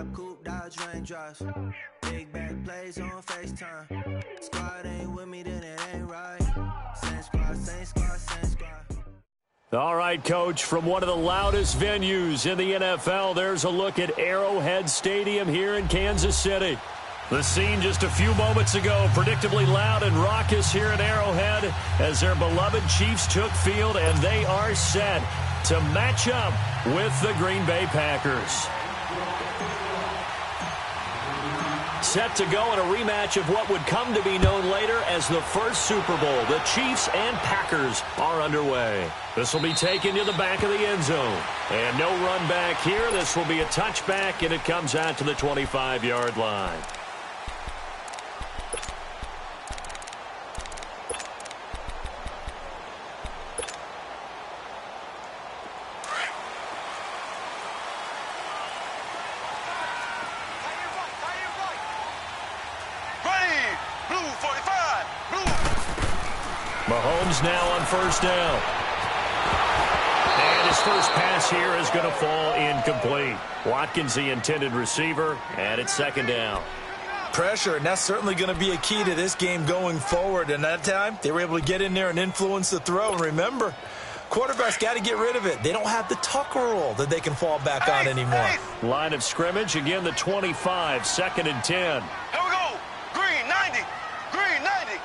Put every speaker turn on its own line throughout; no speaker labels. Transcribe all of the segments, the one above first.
top coupe, Dodge raindrops. Big back plays on FaceTime. Squad ain't with me, then it ain't right. Same squad, same squad, same squad.
All right, Coach, from one of the loudest venues in the NFL, there's a look at Arrowhead Stadium here in Kansas City. The scene just a few moments ago, predictably loud and raucous here at Arrowhead as their beloved Chiefs took field, and they are set to match up with the Green Bay Packers. Set to go in a rematch of what would come to be known later as the first Super Bowl. The Chiefs and Packers are underway. This will be taken to the back of the end zone. And no run back here. This will be a touchback, and it comes out to the 25-yard line. Mahomes now on first down. And his first pass here is going to fall incomplete. Watkins, the intended receiver, and it's second down.
Pressure, and that's certainly going to be a key to this game going forward. And that time, they were able to get in there and influence the throw. And remember, quarterbacks got to get rid of it. They don't have the Tucker rule that they can fall back on anymore.
Line of scrimmage, again the 25, second and 10.
Here we go. Green 90. Green 90.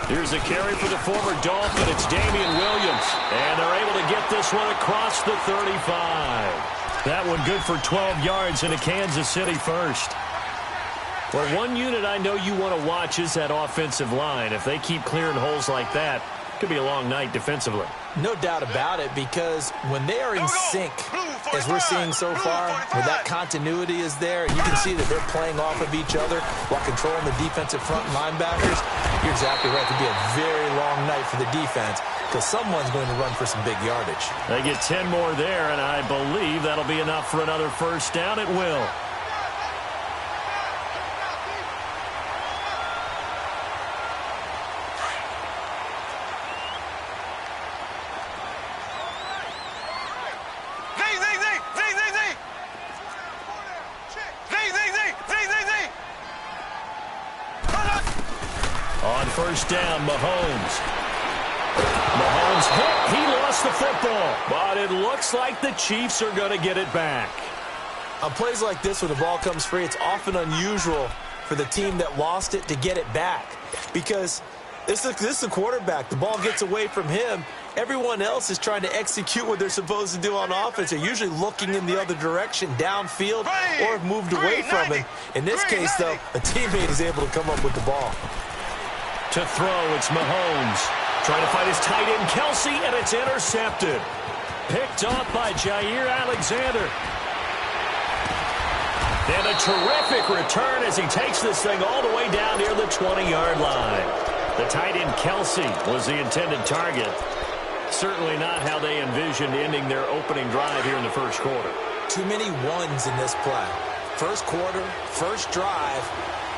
Here's a carry for the former Dolphin. It's Damian Williams. And they're able to get this one across the 35. That one good for 12 yards in a Kansas City first. Well, one unit I know you want to watch is that offensive line. If they keep clearing holes like that, it could be a long night defensively.
No doubt about it, because when they are in sync, as we're seeing so far, where that continuity is there, and you can see that they're playing off of each other while controlling the defensive front linebackers, you're exactly right. It could be a very long night for the defense because someone's going to run for some big yardage.
They get 10 more there, and I believe that'll be enough for another first down. It will. On first down, Mahomes hit. He lost the football, but it looks like the Chiefs are going to get it back.
On plays like this, when the ball comes free, it's often unusual for the team that lost it to get it back, because this is the quarterback. The ball gets away from him. Everyone else is trying to execute what they're supposed to do on offense. They're usually looking in the other direction, downfield, or have moved away from him. In this case, though, a teammate is able to come up with the ball.
To throw, it's Mahomes. Trying to find his tight end, Kelsey, and it's intercepted. Picked off by Jair Alexander. And a terrific return as he takes this thing all the way down near the 20-yard line. The tight end, Kelsey, was the intended target. Certainly not how they envisioned ending their opening drive here in the first quarter.
Too many ones in this play. First quarter, first drive,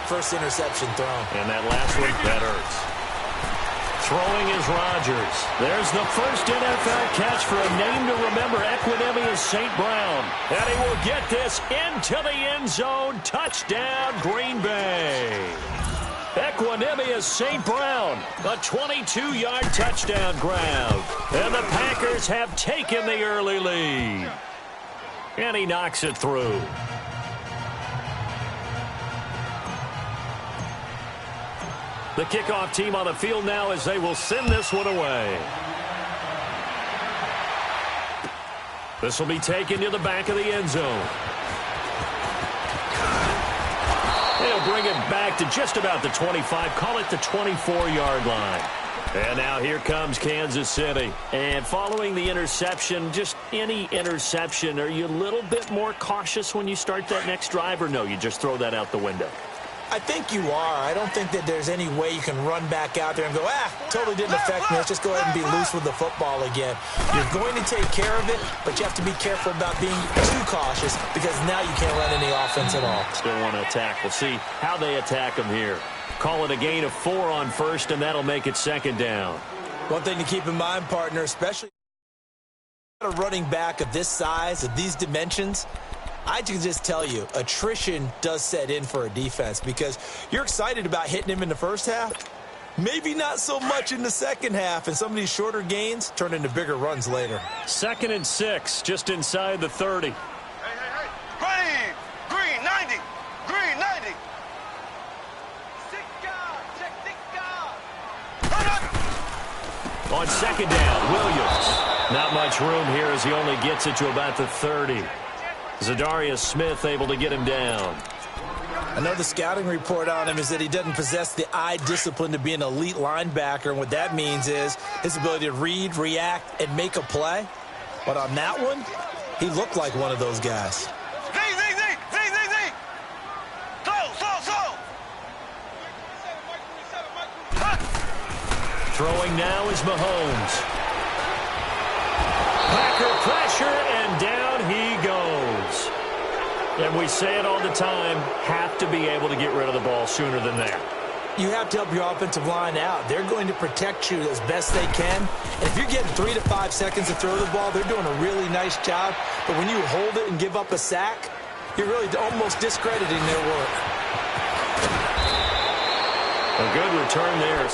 first interception thrown.
And that last one, that hurts. Throwing is Rodgers. There's the first NFL catch for a name to remember, Equinemius St. Brown. And he will get this into the end zone. Touchdown, Green Bay. Equinemius St. Brown, a 22-yard touchdown grab. And the Packers have taken the early lead. And he knocks it through. The kickoff team on the field now as they will send this one away. This will be taken to the back of the end zone. They'll bring it back to just about the 25, call it the 24-yard line. And now here comes Kansas City. And following the interception, just any interception, are you a little bit more cautious when you start that next drive, or no, you just throw that out the window?
I think you are. I don't think that there's any way you can run back out there and go, totally didn't affect me. Let's just go ahead and be loose with the football again. You're going to take care of it, but you have to be careful about being too cautious because now you can't run any offense at all.
Still want to attack. We'll see how they attack them here. Call it a gain of 4 on first, and that'll make it second down.
One thing to keep in mind, partner, especially A running back of this size, of these dimensions, I can just tell you, attrition does set in for a defense because you're excited about hitting him in the first half. Maybe not so much in the second half, and some of these shorter gains turn into bigger runs later.
2nd and 6, just inside the 30.
Hey. Green 90. Green 90.
On 2nd down, Williams. Not much room here as he only gets it to about the 30. Zadarius Smith able to get him down.
I know the scouting report on him is that he doesn't possess the eye discipline to be an elite linebacker, and what that means is his ability to read, react, and make a play. But on that one, he looked like one of those guys.
Z.
Throwing now is Mahomes. Packer pressure, and down he goes. And we say it all the time, have to be able to get rid of the ball sooner than that.
You have to help your offensive line out. They're going to protect you as best they can. And if you're getting 3 to 5 seconds to throw the ball, they're doing a really nice job. But when you hold it and give up a sack, you're really almost discrediting their work.
A good return there.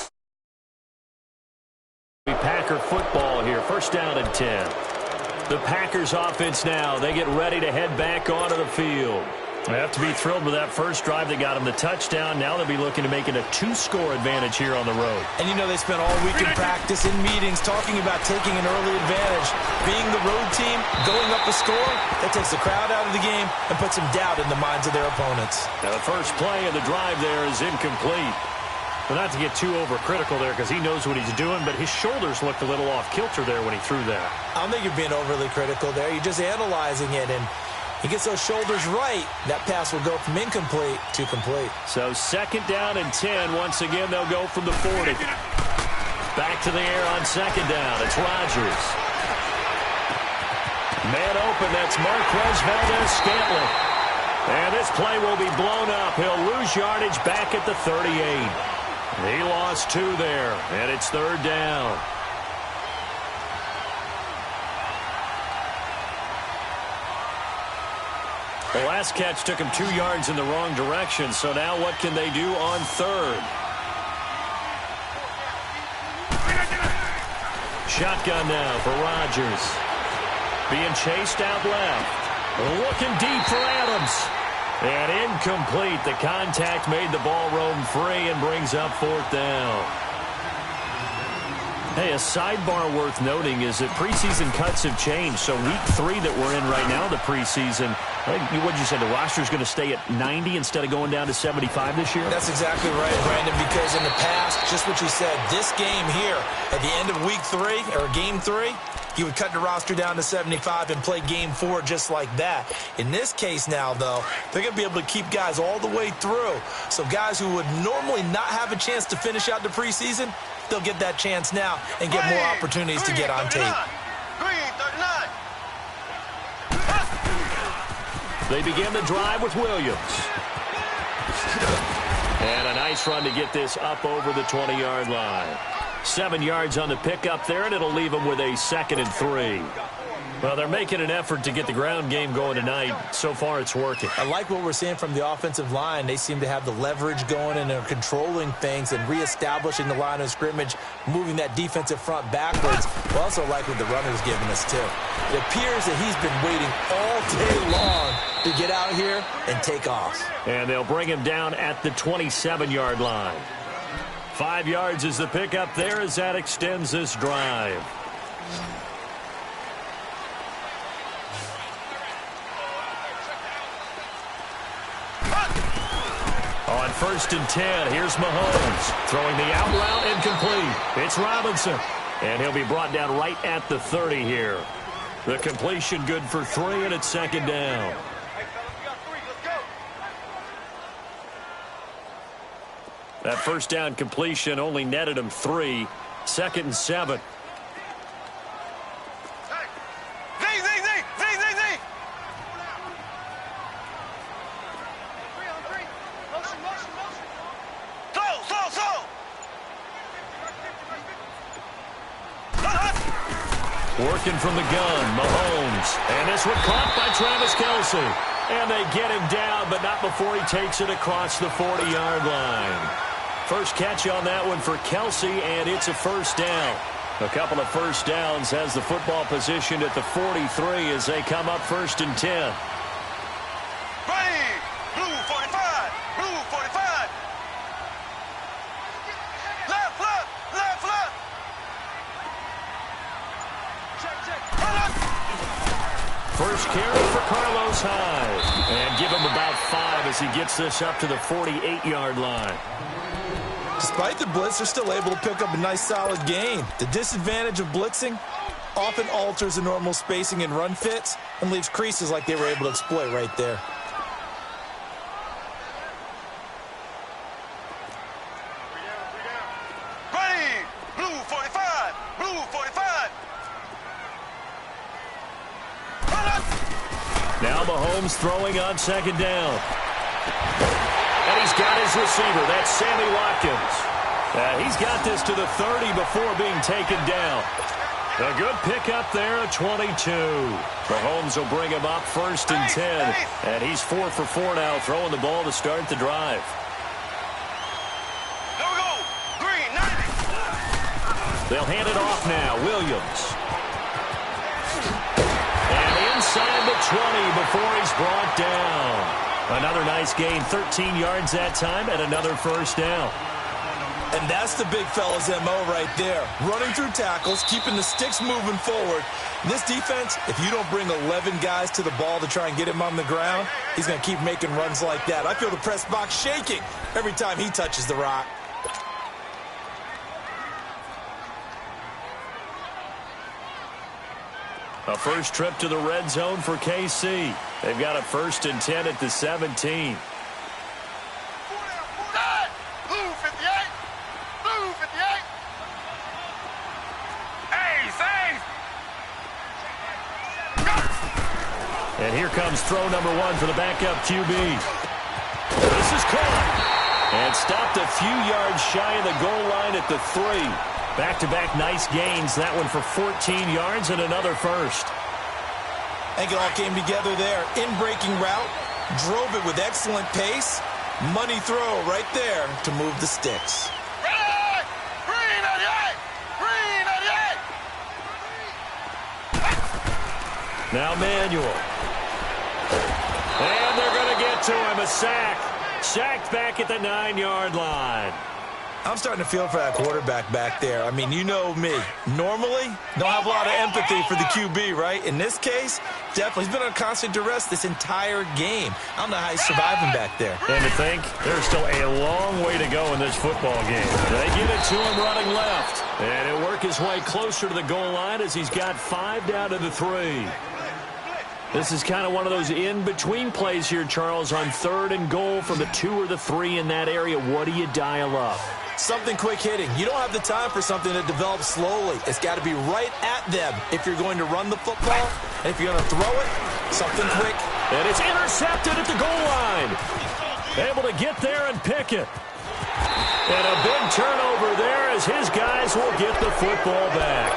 Packer football here, 1st down and 10. The Packers offense now, they get ready to head back onto the field. They have to be thrilled with that first drive that got them the touchdown. Now they'll be looking to make it a 2-score advantage here on the road.
And you know they spent all week in practice, in meetings, talking about taking an early advantage. Being the road team, going up a score, that takes the crowd out of the game and puts some doubt in the minds of their opponents.
Now the first play of the drive there is incomplete. Well, not to get too overcritical there because he knows what he's doing, but his shoulders looked a little off kilter there when he threw that.
I don't think you're being overly critical there. You're just analyzing it, and he gets those shoulders right. That pass will go from incomplete to complete.
So 2nd down and 10. Once again, they'll go from the 40. Back to the air on 2nd down. It's Rodgers. Man open. That's Marquez Valdez-Scantling. And this play will be blown up. He'll lose yardage back at the 38. He lost 2 there, and it's 3rd down. The last catch took him 2 yards in the wrong direction, so now what can they do on 3rd? Shotgun now for Rodgers. Being chased out left. Looking deep for Adams. And incomplete. The contact made the ball roam free and brings up 4th down. Hey, a sidebar worth noting is that preseason cuts have changed. So week 3 that we're in right now, the preseason, what did you say, the roster's going to stay at 90 instead of going down to 75 this year?
That's exactly right, Brandon, because in the past, just what you said, this game here, at the end of week 3, or game 3, you would cut the roster down to 75 and play game 4 just like that. In this case now, though, they're going to be able to keep guys all the way through. So guys who would normally not have a chance to finish out the preseason, they'll get that chance now and get more opportunities to get on tape.
Green 39.
They begin the drive with Williams. And a nice run to get this up over the 20-yard line. 7 yards on the pickup there, and it'll leave them with a 2nd and 3. Well, they're making an effort to get the ground game going tonight. So far, it's working.
I like what we're seeing from the offensive line. They seem to have the leverage going, and they're controlling things and reestablishing the line of scrimmage, moving that defensive front backwards. We also like what the runner's giving us, too. It appears that he's been waiting all day long to get out here and take off.
And they'll bring him down at the 27-yard line. 5 yards is the pickup there as that extends this drive. On 1st and 10, here's Mahomes. Throwing the out route incomplete. It's Robinson. And he'll be brought down right at the 30 here. The completion good for 3, and it's 2nd down. That first down completion only netted him 3. 2nd and 7. Working from the gun, Mahomes. And this one caught by Travis Kelce. And they get him down, but not before he takes it across the 40-yard line. First catch on that one for Kelce, and it's a first down. A couple of first downs has the football positioned at the 43 as they come up 1st and 10.
Ready. Blue 45. Blue 45. Left, left, left, left. Check.
First carry for Carlos Hyde. And give him about 5 as he gets this up to the 48-yard line.
Despite the blitz, they're still able to pick up a nice solid gain. The disadvantage of blitzing often alters the normal spacing and run fits and leaves creases like they were able to exploit right there.
Ready. Blue 45. Blue 45.
Now Mahomes throwing on 2nd down. And he's got his receiver. That's Sammy Watkins. He's got this to the 30 before being taken down. A good pickup there at 22. Mahomes will bring him up 1st and 10. And he's 4 for 4 now, throwing the ball to start the drive.
There we go. Green 90.
They'll hand it off now. Williams. And inside the 20 before he's brought down. Another nice gain, 13 yards that time, and another first down.
And that's the big fella's MO right there. Running through tackles, keeping the sticks moving forward. This defense, if you don't bring 11 guys to the ball to try and get him on the ground, he's going to keep making runs like that. I feel the press box shaking every time he touches the rock.
A first trip to the red zone for KC. They've got a 1st and 10 at the 17.
Blue 58. Blue 58. Ace.
And here comes throw number 1 for the backup QB. This is caught. And stopped a few yards shy of the goal line at the 3. Back-to-back nice gains. That one for 14 yards and another first.
I think it all came together there. In-breaking route, drove it with excellent pace. Money throw right there to move the sticks.
Ready. Green 98. Green 98.
Now Manuel. And they're going to get to him. A sack. Sacked back at the 9-yard line.
I'm starting to feel for that quarterback back there. I mean, you know me. Normally, don't have a lot of empathy for the QB, right? In this case, definitely. He's been on constant duress this entire game. I don't know how he's surviving back there.
And to think, there's still a long way to go in this football game. They get it to him running left. And he'll work his way closer to the goal line as he's got 5 down to the 3. This is kind of one of those in-between plays here, Charles, on 3rd and goal from the 2 or the 3 in that area. What do you dial up?
Something quick hitting. You don't have the time for something that develops slowly. It's got to be right at them if you're going to run the football. And if you're going to throw it, something quick.
And it's intercepted at the goal line. Able to get there and pick it. And a big turnover there as his guys will get the football back.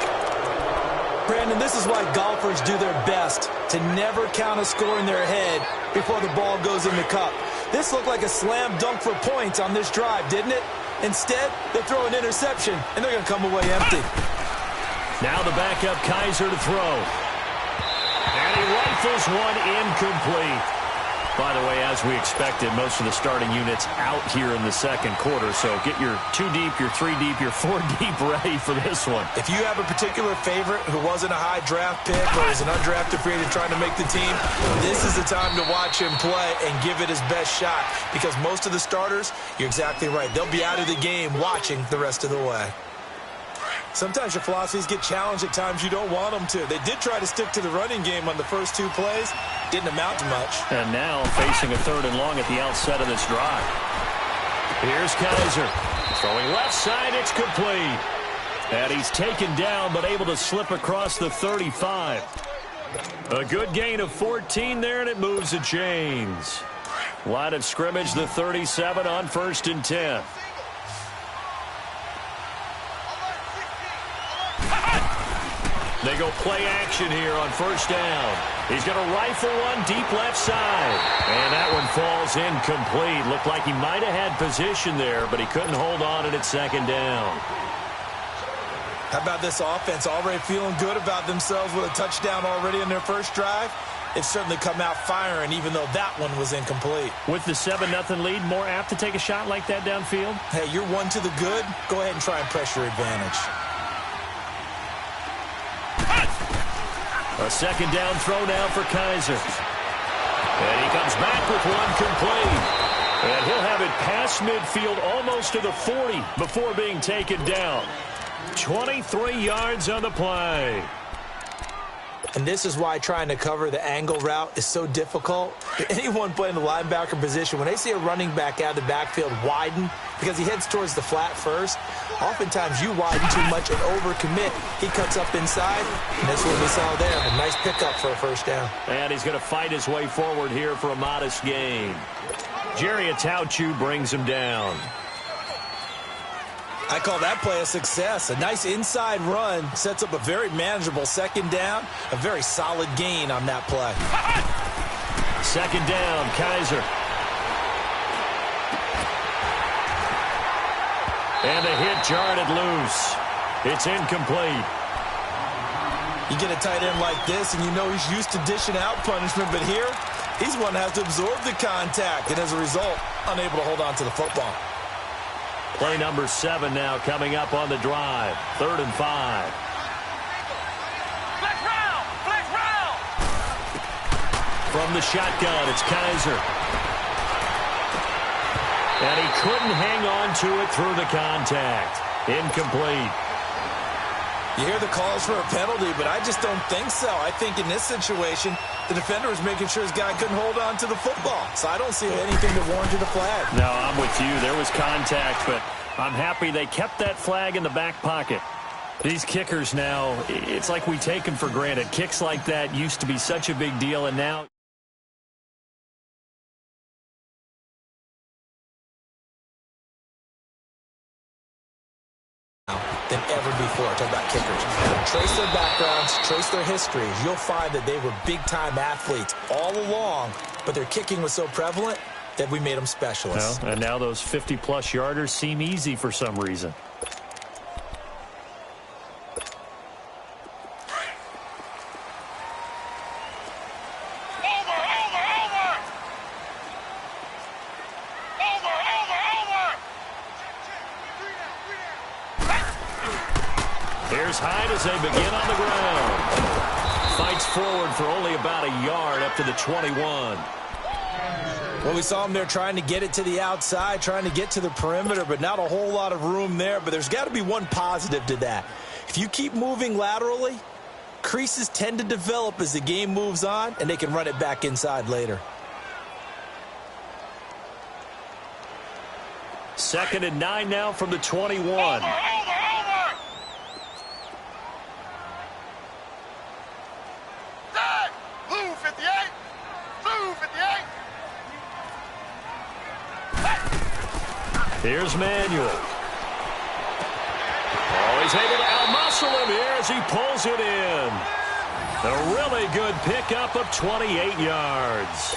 Brandon, this is why golfers do their best to never count a score in their head before the ball goes in the cup. This looked like a slam dunk for points on this drive, didn't it? Instead, they throw an interception, and they're going to come away empty.
Now the backup Kaiser to throw. And he rifles one incomplete. By the way, as we expected, most of the starting units out here in the 2nd quarter. So get your 2 deep, your 3 deep, your 4 deep ready for this one.
If you have a particular favorite who wasn't a high draft pick or is an undrafted free agent trying to make the team, this is the time to watch him play and give it his best shot. Because most of the starters, you're exactly right, they'll be out of the game watching the rest of the way. Sometimes your philosophies get challenged at times you don't want them to. They did try to stick to the running game on the first 2 plays. Didn't amount to much.
And now facing a 3rd and long at the outset of this drive. Here's Kaiser. Throwing left side, it's complete. And he's taken down but able to slip across the 35. A good gain of 14 there, and it moves the chains. Line of scrimmage, the 37 on 1st and 10. They go play action here on first down. He's going to rifle one deep left side. And that one falls incomplete. Looked like he might have had position there, but he couldn't hold on at second down.
How about this offense? Already feeling good about themselves with a touchdown already in their first drive. They've certainly come out firing, even though that one was incomplete.
With the 7-0 lead, more apt to take a shot like that downfield?
Hey, you're one to the good. Go ahead and try and press your advantage.
A second down throw now for Kaiser. And he comes back with one complete. And he'll have it past midfield almost to the 40 before being taken down. 23 yards on the play.
And this is why trying to cover the angle route is so difficult. Anyone playing the linebacker position, when they see a running back out of the backfield widen because he heads towards the flat first, oftentimes you widen too much and overcommit. He cuts up inside, and that's what we saw there. A nice pickup for a first down.
And he's going to fight his way forward here for a modest gain. Jerry Atauchu brings him down.
I call that play a success. A nice inside run sets up a very manageable second down. A very solid gain on that play.
Second down, Kaiser. And a hit jarred it loose. It's incomplete.
You get a tight end like this, and you know he's used to dishing out punishment, but here, he's one that has to absorb the contact, and as a result, unable to hold on to the football.
Play number 7 now coming up on the drive. 3rd and 5.
Flex round! Flex round!
From the shotgun, it's Kaiser. And he couldn't hang on to it through the contact. Incomplete.
You hear the calls for a penalty, but I just don't think so. I think in this situation, the defender was making sure his guy couldn't hold on to the football. So I don't see anything that warranted a flag.
No, I'm with you. There was contact, but I'm happy they kept that flag in the back pocket. These kickers now, it's like we take them for granted. Kicks like that used to be such a big deal, and now
than ever before. Talk about kickers. Trace their backgrounds, trace their histories. You'll find that they were big-time athletes all along, but their kicking was so prevalent that we made them specialists.
Well, and now those 50-plus yarders seem easy for some reason. Here's Hyde as they begin on the ground. Fights forward for only about a yard up to the 21.
Well, we saw him there trying to get it to the outside, trying to get to the perimeter, but not a whole lot of room there. But there's got to be one positive to that. If you keep moving laterally, creases tend to develop as the game moves on, and they can run it back inside later.
2nd and 9 now from the 21.
Blue 58! Blue 58!
Here's Manuel. Oh, he's able to outmuscle him here as he pulls it in. A really good pickup of 28 yards.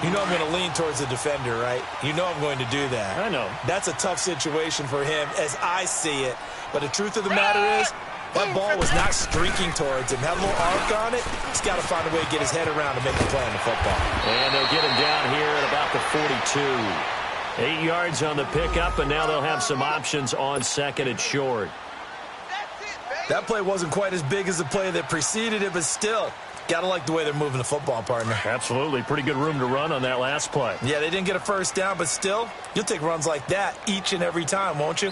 You know I'm going to lean towards the defender, right? You know I'm going to do that.
I know.
That's a tough situation for him as I see it. But the truth of the matter is, that ball was not streaking towards him. Had a little arc on it. He's got to find a way to get his head around to make the play on the football.
And they'll get him down here at about the 42. 8 yards on the pickup, and now they'll have some options on 2nd and short.
That play wasn't quite as big as the play that preceded it, but still, got to like the way they're moving the football, partner.
Absolutely. Pretty good room to run on that last play.
Yeah, they didn't get a first down, but still, you'll take runs like that each and every time, won't you?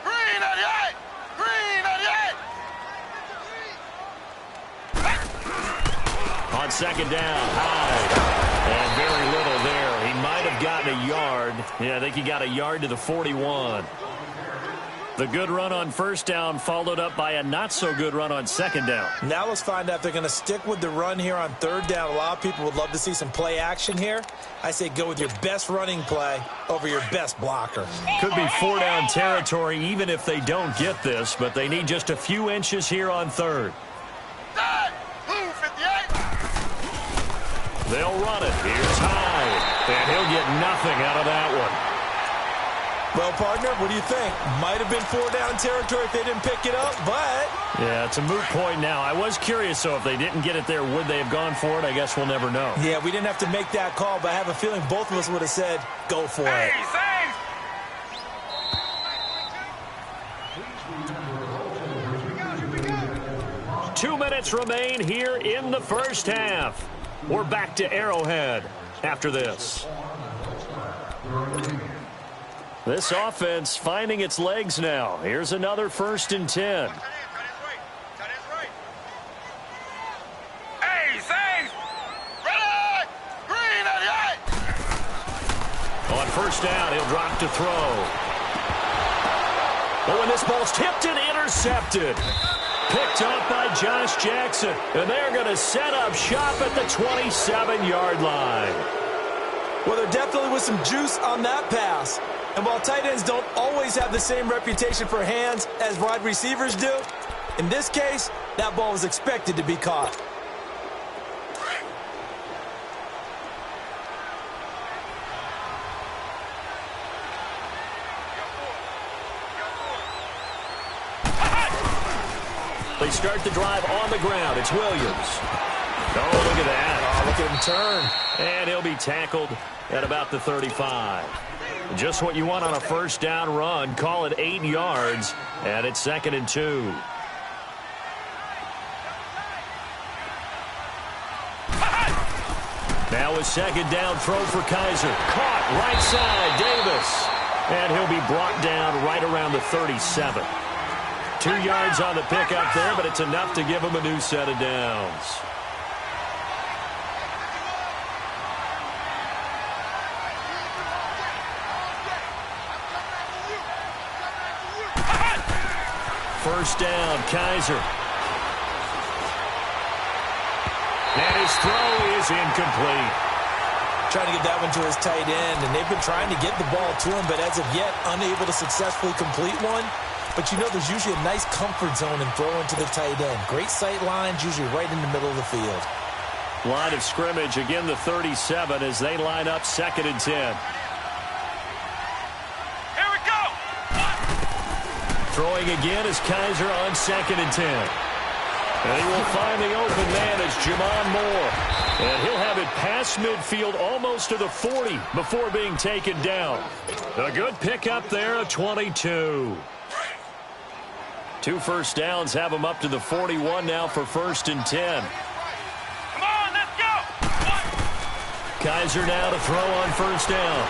Green 98! Green 98!
On 2nd down, Hyde. And very little there. He might have gotten a yard. Yeah, I think he got a yard to the 41. The good run on first down followed up by a not-so-good run on second down.
Now let's find out if they're going to stick with the run here on third down. A lot of people would love to see some play action here. I say go with your best running play over your best blocker.
Could be 4-down territory even if they don't get this, but they need just a few inches here on third. They'll run it. Here's Hyde. And he'll get nothing out of that one.
Well, partner, what do you think? Might have been 4-down territory if they didn't pick it up, but...
Yeah, it's a moot point now. I was curious, so if they didn't get it there, would they have gone for it? I guess we'll never know.
Yeah, we didn't have to make that call, but I have a feeling both of us would have said, go for it.
2 minutes remain here in the first half. We're back to Arrowhead after this. This offense finding its legs now. Here's another 1st and 10. On first down, he'll drop to throw. But when this ball's tipped and intercepted. Picked up by Josh Jackson. And they're going to set up shop at the 27-yard line.
Well, there definitely was some juice on that pass. And while tight ends don't always have the same reputation for hands as wide receivers do, in this case, that ball was expected to be caught.
They start the drive on the ground. It's Williams. Oh, look at that.
Oh, look at him turn.
And he'll be tackled at about the 35. Just what you want on a first down run. Call it 8 yards, and it's 2nd and 2. Now a second down throw for Kaiser. Caught right side, Davis. And he'll be brought down right around the 37. 2 yards on the pickup there, but it's enough to give him a new set of downs. First down, Kaiser. And his throw is incomplete.
Trying to get that one to his tight end, and they've been trying to get the ball to him, but as of yet, unable to successfully complete one. But you know there's usually a nice comfort zone in throwing to the tight end. Great sight lines, usually right in the middle of the field.
Line of scrimmage, again the 37 as they line up 2nd and 10.
Here we go!
Throwing again is Kaiser on 2nd and 10. And he will find the open man as Jamon Moore. And he'll have it past midfield almost to the 40 before being taken down. A good pickup there, a 22. 2 first downs have him up to the 41 now for 1st and 10.
Come on, let's go!
Kaiser now to throw on first down.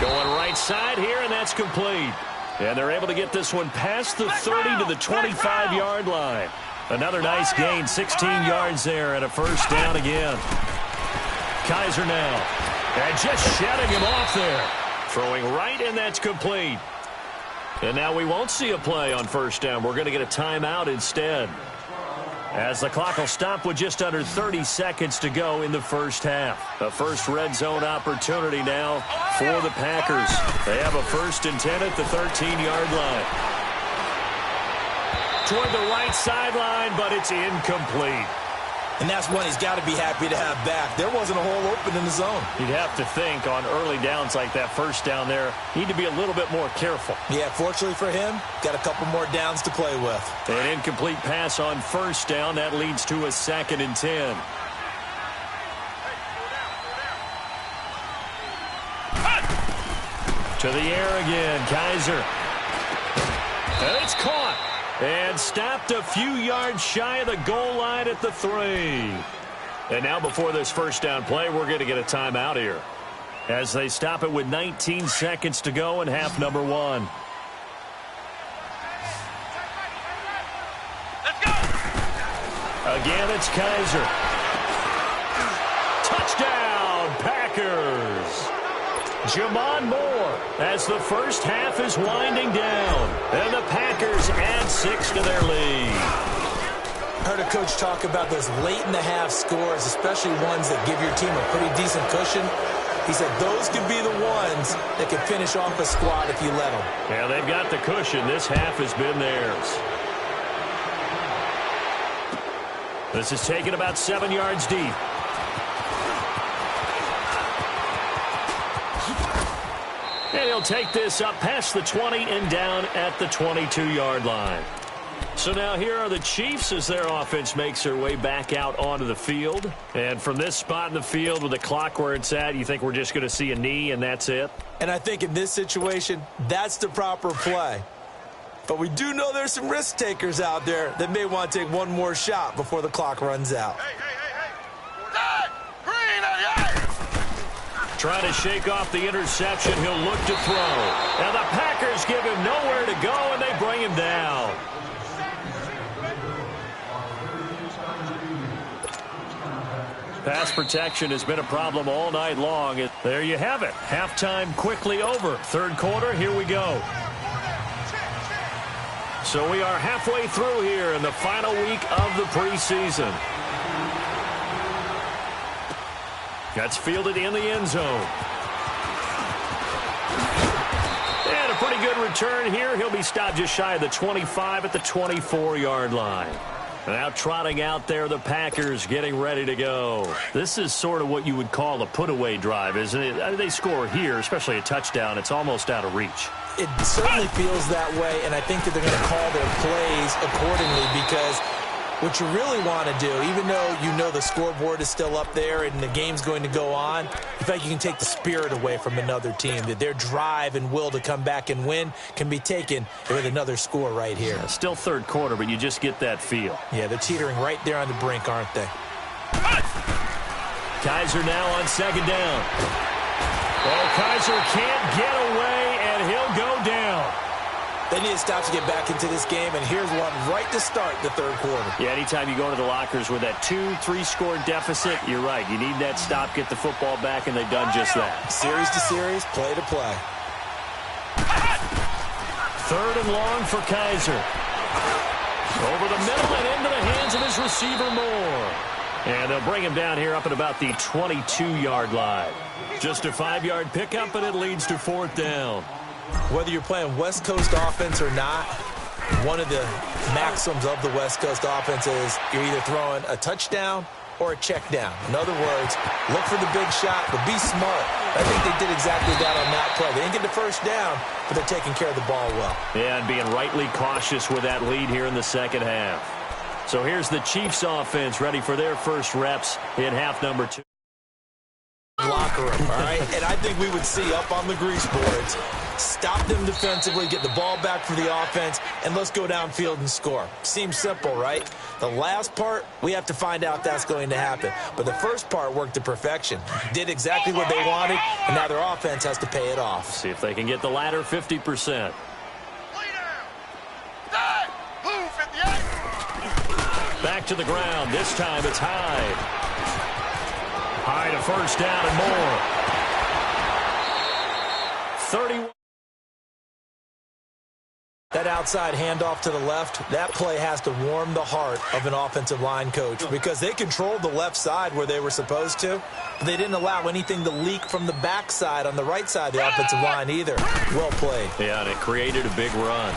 Going right side here, and that's complete. And they're able to get this one past the 30 to the 25-yard line. Another nice gain, 16 yards there, and a first down again. Kaiser now. And just shutting him off there. Throwing right, and that's complete. And now we won't see a play on first down. We're going to get a timeout instead. As the clock will stop with just under 30 seconds to go in the first half. A first red zone opportunity now for the Packers. They have a 1st and 10 at the 13-yard line. Toward the right sideline, but it's incomplete.
And that's one he's got to be happy to have back. There wasn't a hole open in the zone.
You'd have to think on early downs like that first down there, need to be a little bit more careful.
Yeah, fortunately for him, got a couple more downs to play with.
An incomplete pass on first down. That leads to a 2nd and 10. To the air again, Kaiser. And it's caught. And stopped a few yards shy of the goal line at the 3. And now before this first down play, we're going to get a timeout here. As they stop it with 19 seconds to go in half number 1.
Let's go!
Again, it's Kaiser. Touchdown, Packers! Jamon Moore, as the first half is winding down. And the Packers add 6 to their lead.
I heard a coach talk about those late-in-the-half scores, especially ones that give your team a pretty decent cushion. He said those could be the ones that can finish off a squad if you let them.
Yeah, they've got the cushion. This half has been theirs. This is taken about 7 yards deep. And he'll take this up past the 20 and down at the 22-yard line. So now here are the Chiefs as their offense makes their way back out onto the field. And from this spot in the field with the clock where it's at, you think we're just going to see a knee and that's it?
And I think in this situation, that's the proper play. But we do know there's some risk takers out there that may want to take one more shot before the clock runs out.
Trying to shake off the interception. He'll look to throw. And the Packers give him nowhere to go, and they bring him down. Pass protection has been a problem all night long. There you have it. Halftime quickly over. Third quarter, here we go. So we are halfway through here in the final week of the preseason. That's fielded in the end zone. And a pretty good return here. He'll be stopped just shy of the 25 at the 24-yard line. Now trotting out there, the Packers getting ready to go. This is sort of what you would call a put-away drive, isn't it? They score here, especially a touchdown. It's almost out of reach.
It certainly feels that way, and I think that they're going to call their plays accordingly because what you really want to do, even though you know the scoreboard is still up there and the game's going to go on, in fact, you can take the spirit away from another team. That their drive and will to come back and win can be taken with another score right here.
Yeah, still third quarter, but you just get that feel.
Yeah, they're teetering right there on the brink, aren't they?
Kaiser now on second down. Oh, Kaiser can't get away, and he'll go down.
They need to stop to get back into this game, and here's one right to start the third quarter.
Yeah, anytime you go into the lockers with that 2-3 score deficit, you're right. You need that stop, get the football back, and they've done just that.
Series to series, play to play.
Third and long for Kaiser. Over the middle and into the hands of his receiver, Moore. And they'll bring him down here up at about the 22-yard line. Just a 5-yard pickup, and it leads to fourth down.
Whether you're playing West Coast offense or not, one of the maxims of the West Coast offense is you're either throwing a touchdown or a check down. In other words, look for the big shot, but be smart. I think they did exactly that on that play. They didn't get the first down, but they're taking care of the ball well.
Yeah, and being rightly cautious with that lead here in the second half. So here's the Chiefs offense ready for their first reps in half number 2.
Locker room, all right? And I think we would see up on the grease boards, stop them defensively, get the ball back for the offense, and let's go downfield and score. Seems simple, right? The last part, we have to find out that's going to happen. But the first part worked to perfection. Did exactly what they wanted, and now their offense has to pay it off.
See if they can get the latter 50%. Back to the ground. This time it's Hyde. High to first down and more. 31.
That outside handoff to the left, that play has to warm the heart of an offensive line coach because they controlled the left side where they were supposed to, but they didn't allow anything to leak from the backside on the right side of the offensive line either. Well played.
Yeah, and it created a big run.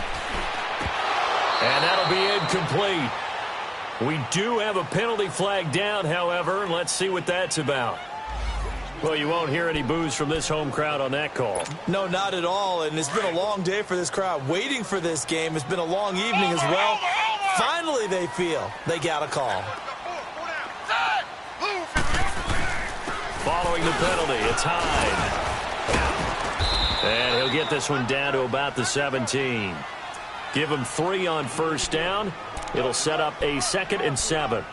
And that'll be incomplete. We do have a penalty flag down, however, and let's see what that's about. Well, you won't hear any boos from this home crowd on that call.
No, not at all, and it's been a long day for this crowd. Waiting for this game. It's been a long evening as well. Finally, they feel they got a call.
Following the penalty, it's Hyde. And he'll get this one down to about the 17. Give him 3 on first down. It'll set up a 2nd and 7.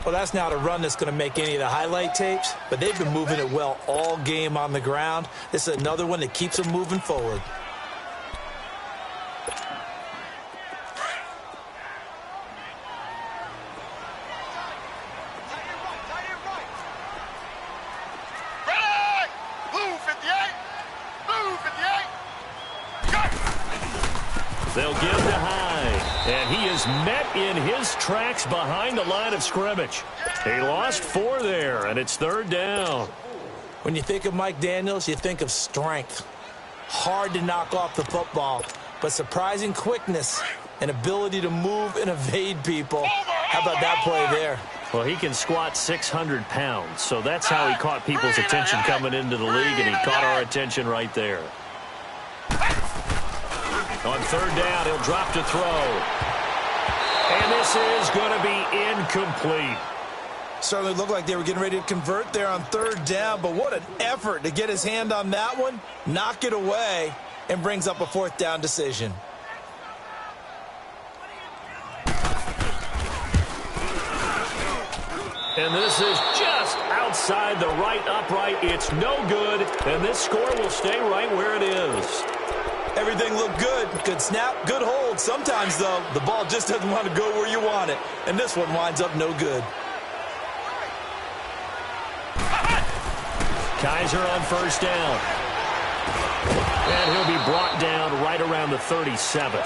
Well, that's not a run that's going to make any of the highlight tapes, but they've been moving it well all game on the ground. This is another one that keeps them moving forward.
Ready! Blue 58!
is met in his tracks behind the line of scrimmage. He lost 4 there, and it's 3rd down.
When you think of Mike Daniels, you think of strength. Hard to knock off the football, but surprising quickness and ability to move and evade people. How about that play there?
Well, he can squat 600 pounds, so that's how he caught people's attention coming into the league, and he caught our attention right there. On 3rd down, he'll drop to throw. And this is going to be incomplete.
Certainly looked like they were getting ready to convert there on 3rd down, but what an effort to get his hand on that one, knock it away, and brings up a 4th down decision.
And this is just outside the right upright. It's no good, and this score will stay right where it is.
Everything looked good. Good snap, good hold. Sometimes, though, the ball just doesn't want to go where you want it, and this one winds up no good.
Kaiser on 1st down. And he'll be brought down right around the 37.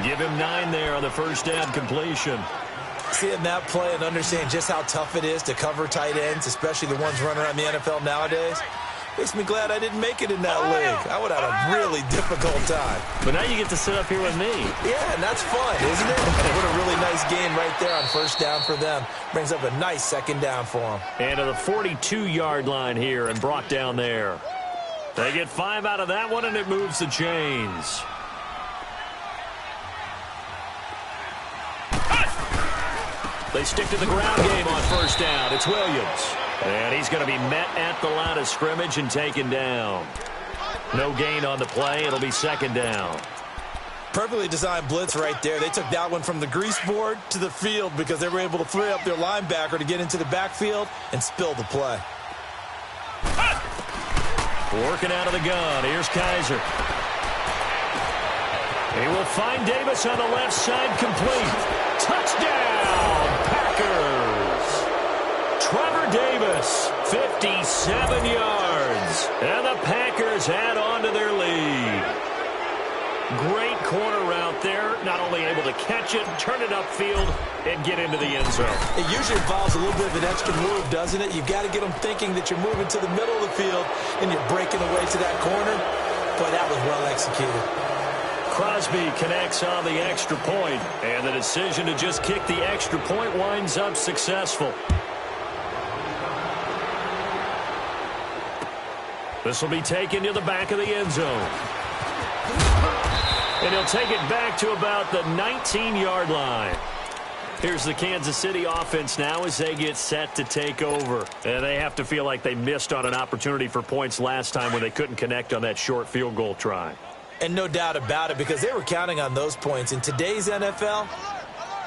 Give him 9 there on the 1st down completion.
Seeing that play and understanding just how tough it is to cover tight ends, especially the ones running around the NFL nowadays, makes me glad I didn't make it in that league. I would have had a really difficult time.
But now you get to sit up here with me.
Yeah, and that's fun, isn't it? What a really nice game right there on 1st down for them. Brings up a nice 2nd down for them.
And to the 42-yard line here and brought down there. They get 5 out of that one, and it moves the chains. They stick to the ground game on 1st down. It's Williams. And he's going to be met at the line of scrimmage and taken down. No gain on the play. It'll be 2nd down.
Perfectly designed blitz right there. They took that one from the grease board to the field because they were able to free up their linebacker to get into the backfield and spill the play.
Working out of the gun. Here's Kaiser. He will find Davis on the left side, complete. Touchdown, Packers. Trevor Davis, 57 yards. And the Packers add on to their lead. Great corner route there. Not only able to catch it, turn it upfield, and get into the end zone.
It usually involves a little bit of an extra move, doesn't it? You've got to get them thinking that you're moving to the middle of the field and you're breaking away to that corner. Boy, that was well executed.
Crosby connects on the extra point, and the decision to just kick the extra point winds up successful. This will be taken to the back of the end zone. And he'll take it back to about the 19-yard line. Here's the Kansas City offense now as they get set to take over. And they have to feel like they missed on an opportunity for points last time when they couldn't connect on that short field goal try.
And no doubt about it, because they were counting on those points. In today's NFL,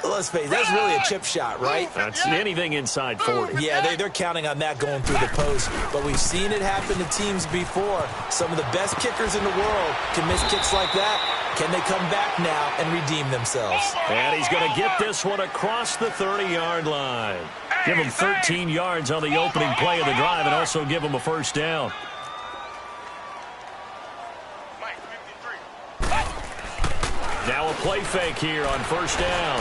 let's face it, that's really a chip shot, right?
That's anything inside 40.
Yeah, they're counting on that going through the post. But we've seen it happen to teams before. Some of the best kickers in the world can miss kicks like that. Can they come back now and redeem themselves?
And he's going to get this one across the 30-yard line. Give him 13 yards on the opening play of the drive and also give him a 1st down. Now a play fake here on 1st down.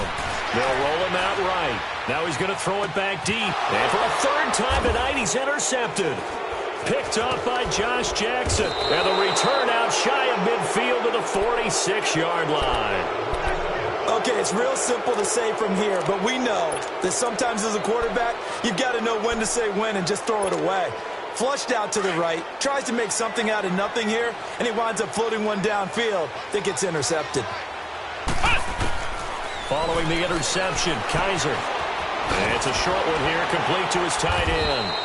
They'll roll him out right. Now he's going to throw it back deep. And for a 3rd time tonight, he's intercepted. Picked up by Josh Jackson. And the return out shy of midfield to the 46-yard line.
Okay, it's real simple to say from here, but we know that sometimes as a quarterback, you've got to know when to say when and just throw it away. Flushed out to the right, tries to make something out of nothing here, and he winds up floating one downfield that gets intercepted.
Following the interception, Kaiser. And it's a short one here, complete to his tight end.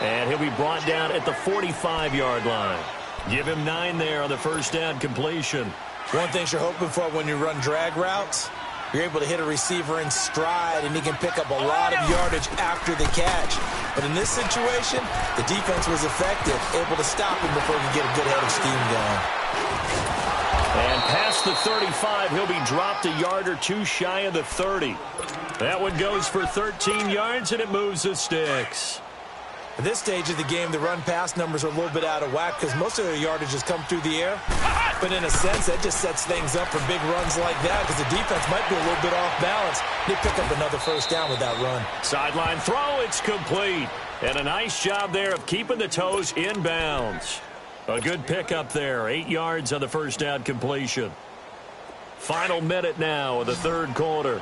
And he'll be brought down at the 45-yard line. Give him 9 there on the 1st down completion.
One thing you're hoping for when you run drag routes, you're able to hit a receiver in stride, and he can pick up a lot of yardage after the catch. But in this situation, the defense was effective, able to stop him before he could get a good head of steam going.
And past the 35, he'll be dropped a yard or two shy of the 30. That one goes for 13 yards, and it moves the sticks.
At this stage of the game, the run-pass numbers are a little bit out of whack because most of their yardage has come through the air. But in a sense, that just sets things up for big runs like that because the defense might be a little bit off balance. They pick up another first down with that run.
Sideline throw, it's complete. And a nice job there of keeping the toes in bounds. A good pickup there, 8 yards on the first down completion. Final minute now of the third quarter.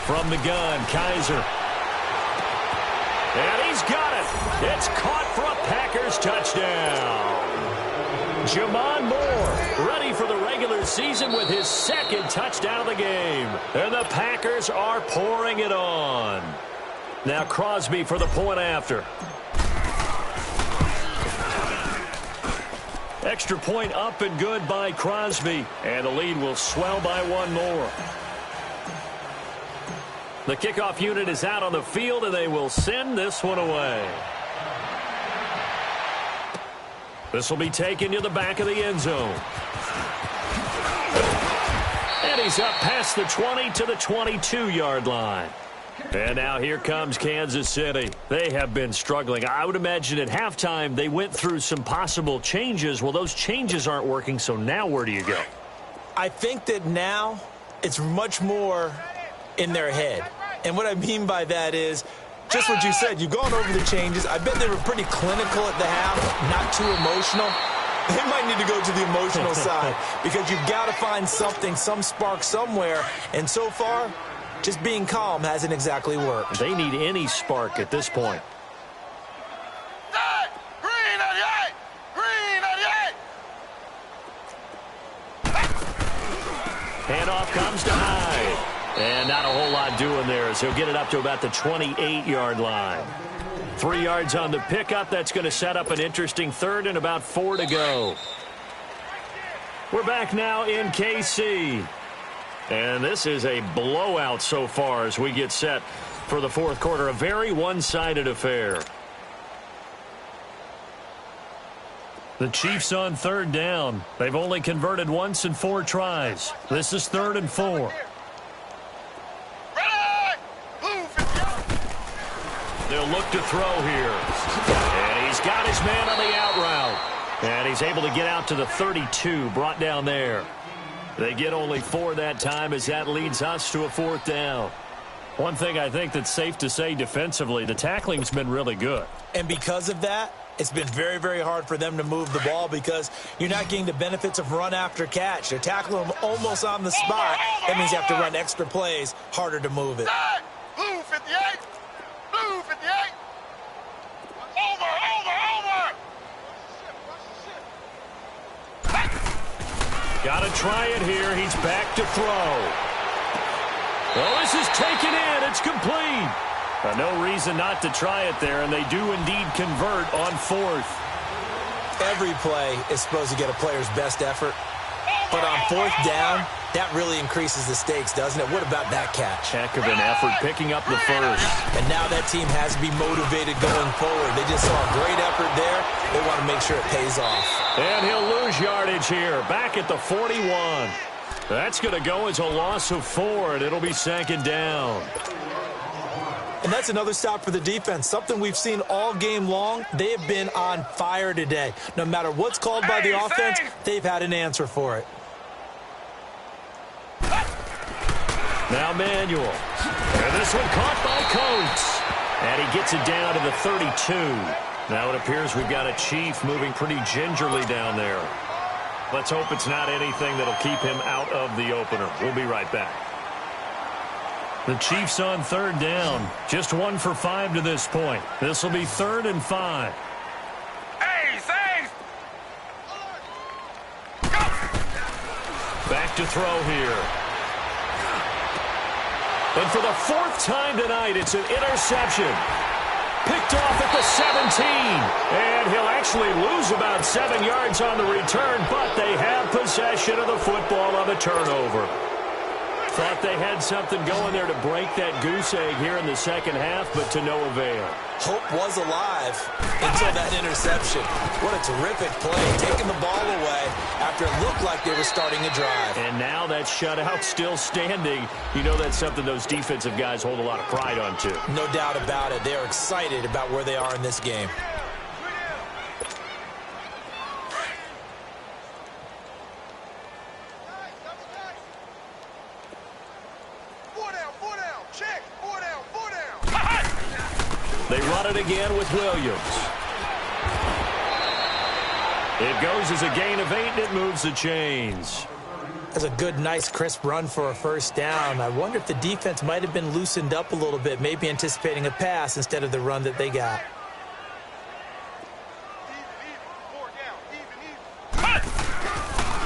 From the gun, Kaiser. And he's got it. It's caught for a Packers touchdown. Jamon Moore ready for the regular season with his second touchdown of the game. And the Packers are pouring it on. Now Crosby for the point after. Extra point up and good by Crosby. And the lead will swell by one more. The kickoff unit is out on the field, and they will send this one away. This will be taken to the back of the end zone. And he's up past the 20 to the 22-yard line. And now here comes Kansas City. They have been struggling. I would imagine at halftime they went through some possible changes. Well, those changes aren't working, so now where do you go?
I think that now it's much more in their head. And what I mean by that is just what you said. You've gone over the changes. I bet they were pretty clinical at the half, not too emotional. They might need to go to the emotional side because you've got to find something, some spark somewhere. And so far, just being calm hasn't exactly worked.
They need any spark at this point.
Green 98! Green 98!
Handoff comes to Hyde. And not a whole lot doing there as he'll get it up to about the 28-yard line. 3 yards on the pickup. That's going to set up an interesting third and about 4 to go. We're back now in KC. And this is a blowout so far as we get set for the fourth quarter. A very one-sided affair. The Chiefs on third down. They've only converted once in 4 tries. This is 3rd and 4. They'll look to throw here. And he's got his man on the out route. And he's able to get out to the 32, brought down there. They get only 4 that time as that leads us to a 4th down. One thing I think that's safe to say defensively, the tackling's been really good.
And because of that, it's been very, very hard for them to move the ball because you're not getting the benefits of run after catch. They're tackling them almost on the spot. That means you have to run extra plays, harder to move it.
Blue 58! Blue 58! Over!
Got to try it here. He's back to throw. Well, this is taken in. It's complete. No reason not to try it there, and they do indeed convert on 4th.
Every play is supposed to get a player's best effort, but on 4th down, that really increases the stakes, doesn't it? What about that catch?
Heck of an effort picking up the first.
And now that team has to be motivated going forward. They just saw a great effort there. They want to make sure it pays off.
And he'll lose yardage here, back at the 41. That's going to go as a loss of 4, and it'll be 2nd down.
And that's another stop for the defense, something we've seen all game long. They have been on fire today. No matter what's called by the offense, they've had an answer for it.
Now Manuel. And this one caught by Coates. And he gets it down to the 32. Now it appears we've got a Chief moving pretty gingerly down there. Let's hope it's not anything that'll keep him out of the opener. We'll be right back. The Chiefs on 3rd down. Just 1 for 5 to this point. This will be 3rd and 5. Back to throw here. And for the 4th time tonight, it's an interception. Picked off at the 17. And he'll actually lose about 7 yards on the return, but they have possession of the football on the turnover. Thought they had something going there to break that goose egg here in the second half, but to no avail.
Hope was alive until that interception. What a terrific play, taking the ball away after it looked like they were starting a drive.
And now that shutout still standing. You know that's something those defensive guys hold a lot of pride on, too.
No doubt about it. They are excited about where they are in this game.
They run it again with Williams. It goes as a gain of 8, and it moves the chains.
That's a good, nice, crisp run for a first down. I wonder if the defense might have been loosened up a little bit, maybe anticipating a pass instead of the run that they got.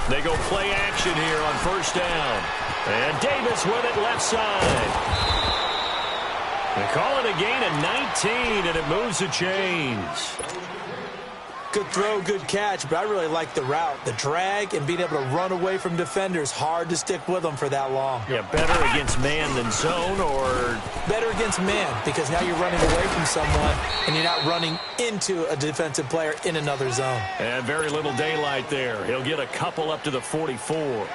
They go play action here on first down. And Davis with it left side. They call it a gain of 19, and it moves the chains.
Good throw, good catch, but I really like the route. The drag and being able to run away from defenders, hard to stick with them for that long.
Yeah, better against man than zone, or?
Better against man, because now you're running away from someone, and you're not running into a defensive player in another zone.
And very little daylight there. He'll get a couple up to the 44.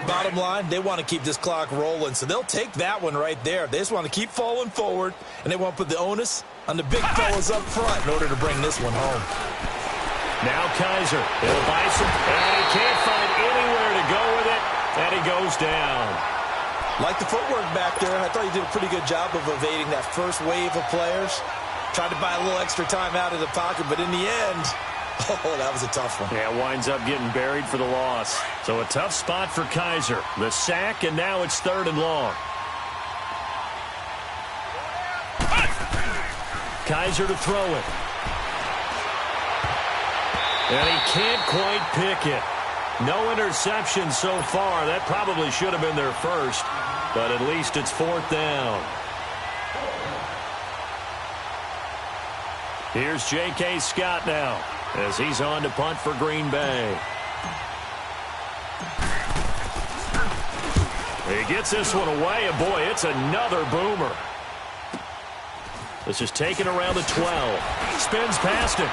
Bottom line, they want to keep this clock rolling, so they'll take that one right there. They just want to keep falling forward, and they want to put the onus on the big fellas up front in order to bring this one home.
Now Kaiser, he'll buy some, and he can't find anywhere to go with it, and he goes down.
Like the footwork back there, I thought he did a pretty good job of evading that first wave of players. Tried to buy a little extra time out of the pocket, but in the end, oh, that was a tough one.
Yeah, winds up getting buried for the loss. So a tough spot for Kaiser. The sack, and now it's 3rd and long. Kaiser to throw it. And he can't quite pick it. No interception so far. That probably should have been their first, but at least it's 4th down. Here's J.K. Scott now as he's on to punt for Green Bay. He gets this one away, and boy, it's another boomer. This is taken around the 12. Spins past it.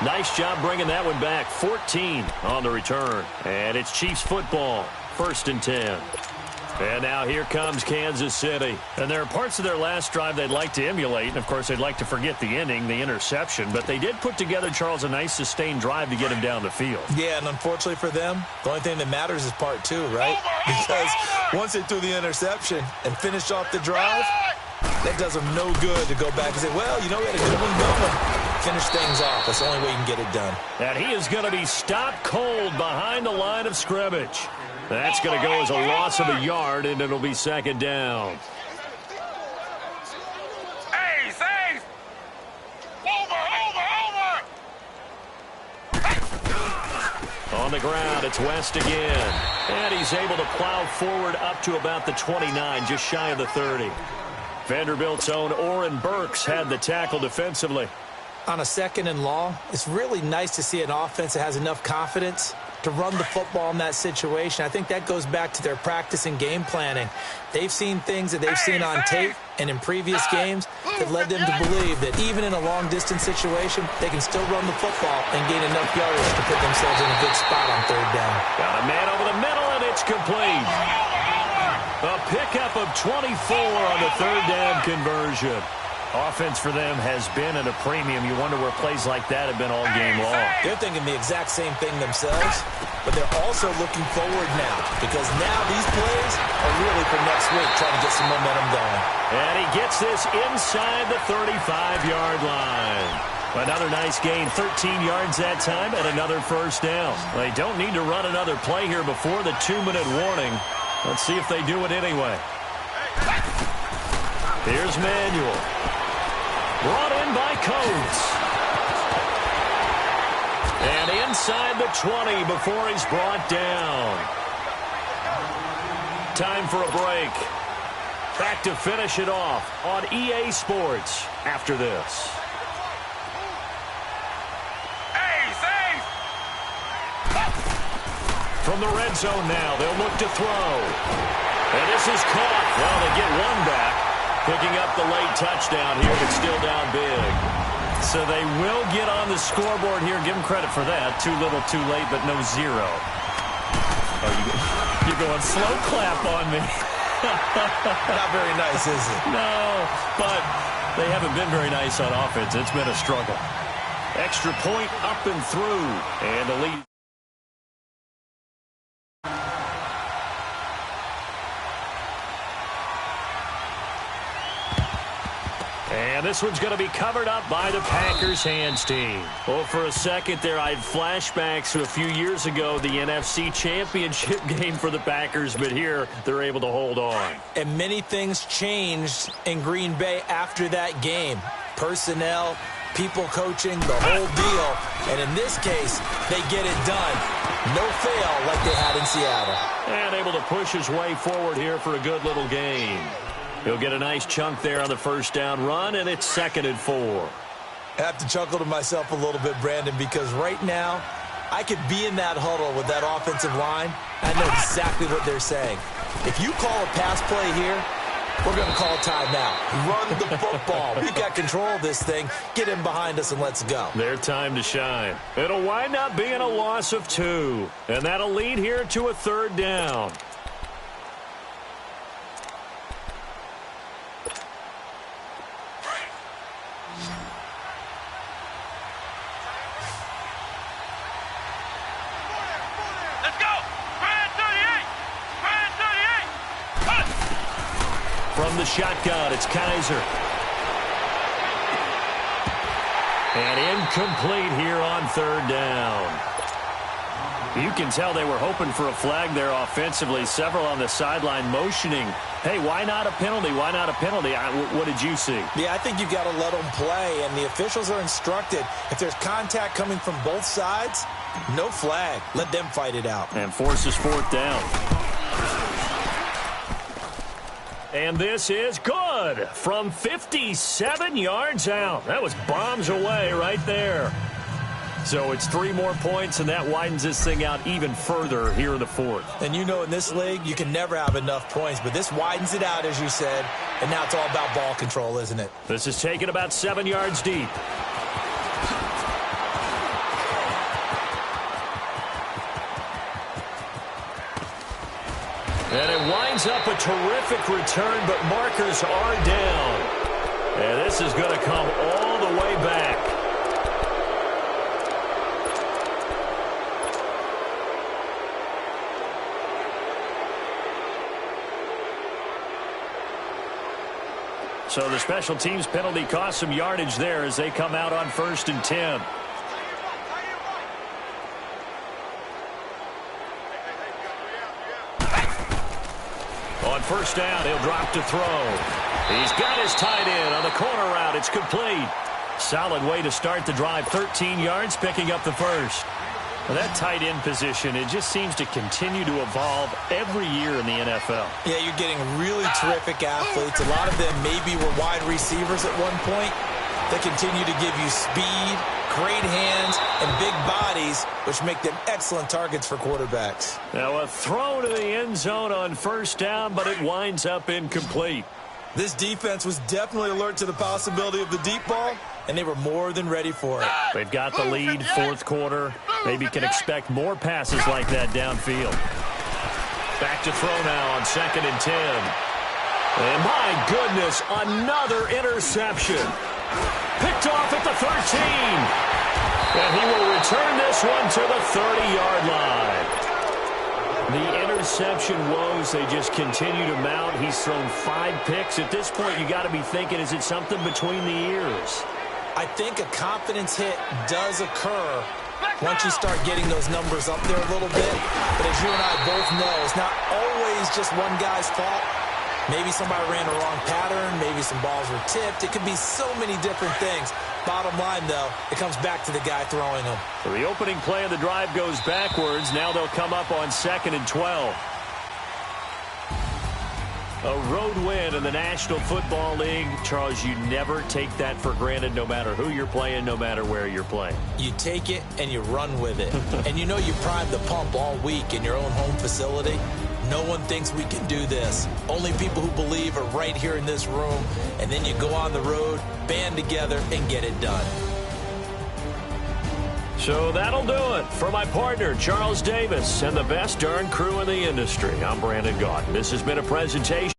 Nice job bringing that one back. 14 on the return. And it's Chiefs football. 1st and 10. And now here comes Kansas City. And there are parts of their last drive they'd like to emulate. And, of course, they'd like to forget the ending, the interception. But they did put together, Charles, a nice sustained drive to get him down the field.
Yeah, and unfortunately for them, the only thing that matters is part 2, right? Because once they threw the interception and finished off the drive, that does them no good to go back and say, well, you know, we had a good one going. Finish things off. That's the only way you can get it done.
And he is going to be stopped cold behind the line of scrimmage. That's going to go as a loss of a yard, and it'll be 2nd down.
Hey, safe! Over!
On the ground, it's West again. And he's able to plow forward up to about the 29, just shy of the 30. Vanderbilt's own Oren Burks had the tackle defensively.
On a 2nd and long, it's really nice to see an offense that has enough confidence to run the football in that situation. I think that goes back to their practice and game planning. They've seen things that they've seen on tape and in previous games that led them to believe that even in a long-distance situation, they can still run the football and gain enough yardage to put themselves in a good spot on 3rd down.
Got a man over the middle, and it's complete. A pickup of 24 on the 3rd down conversion. Offense for them has been at a premium. You wonder where plays like that have been all game long.
They're thinking the exact same thing themselves, but they're also looking forward now because now these plays are really for next week, trying to get some momentum going.
And he gets this inside the 35-yard line. Another nice gain, 13 yards that time, and another 1st down. They don't need to run another play here before the 2-minute warning. Let's see if they do it anyway. Here's Manuel. Brought in by Coates. And inside the 20 before he's brought down. Time for a break. Back to finish it off on EA Sports after this. From from the red zone now. They'll look to throw. And this is caught. Well, they get one back. Picking up the late touchdown here, but still down big. So they will get on the scoreboard here. Give them credit for that. Too little, too late, but no zero. Oh, you're going slow clap on me.
Not very nice, is it?
No, but they haven't been very nice on offense. It's been a struggle. Extra point up and through. And the lead. And this one's going to be covered up by the Packers hands team. Well, for a second there, I had flashbacks to a few years ago, the NFC Championship game for the Packers, but here they're able to hold on.
And many things changed in Green Bay after that game. Personnel, people coaching, the whole deal. And in this case, they get it done. No fail like they had in Seattle.
And able to push his way forward here for a good little game. He'll get a nice chunk there on the first down run, and it's 2nd and 4.
I have to chuckle to myself a little bit, Brandon, because right now I could be in that huddle with that offensive line. I know exactly what they're saying. If you call a pass play here, we're going to call a timeout. Run the football. We've got control of this thing. Get in behind us and let's go.
Their time to shine. It'll wind up being a loss of 2, and that'll lead here to a 3rd down. From the shotgun, it's Kaiser. And incomplete here on 3rd down. You can tell they were hoping for a flag there offensively. Several on the sideline motioning. Hey, why not a penalty? Why not a penalty? What did you see?
Yeah, I think you've got to let them play, and the officials are instructed. If there's contact coming from both sides, no flag. Let them fight it out.
And forces 4th down. And this is good from 57 yards out. That was bombs away right there. So it's 3 more points, and that widens this thing out even further here in the 4th.
And you know in this league, you can never have enough points, but this widens it out, as you said, and now it's all about ball control, isn't it?
This is taken about 7 yards deep. And it winds up a terrific return, but markers are down. And this is going to come all the way back. So the special teams penalty cost some yardage there as they come out on 1st and 10. On 1st down, he'll drop to throw. He's got his tight end on the corner route. It's complete. Solid way to start the drive. 13 yards, picking up the first. Well, that tight end position, it just seems to continue to evolve every year in the NFL.
Yeah, you're getting really terrific athletes. A lot of them maybe were wide receivers at one point. They continue to give you speed, great hands, and big bodies, which make them excellent targets for quarterbacks.
Now a throw to the end zone on 1st down, but it winds up incomplete.
This defense was definitely alert to the possibility of the deep ball, and they were more than ready for it.
They've got the lead, 4th quarter. Maybe can expect more passes like that downfield. Back to throw now on 2nd and 10. And my goodness, another interception. Picked off at the 13. And he will return this one to the 30-yard line. The interception woes, they just continue to mount. He's thrown 5 picks. At this point, you got to be thinking, is it something between the ears?
I think a confidence hit does occur once you start getting those numbers up there a little bit. But as you and I both know, it's not always just one guy's fault. Maybe somebody ran a wrong pattern. Maybe some balls were tipped. It could be so many different things. Bottom line, though, it comes back to the guy throwing them.
So the opening play of the drive goes backwards. Now they'll come up on 2nd and 12. A road win in the National Football League. Charles, you never take that for granted, no matter who you're playing, no matter where you're playing.
You take it and you run with it. And you know you primed the pump all week in your own home facility. No one thinks we can do this. Only people who believe are right here in this room. And then you go on the road, band together, and get it done.
So that'll do it. For my partner, Charles Davis, and the best darn crew in the industry, I'm Brandon Gaudin. This has been a presentation.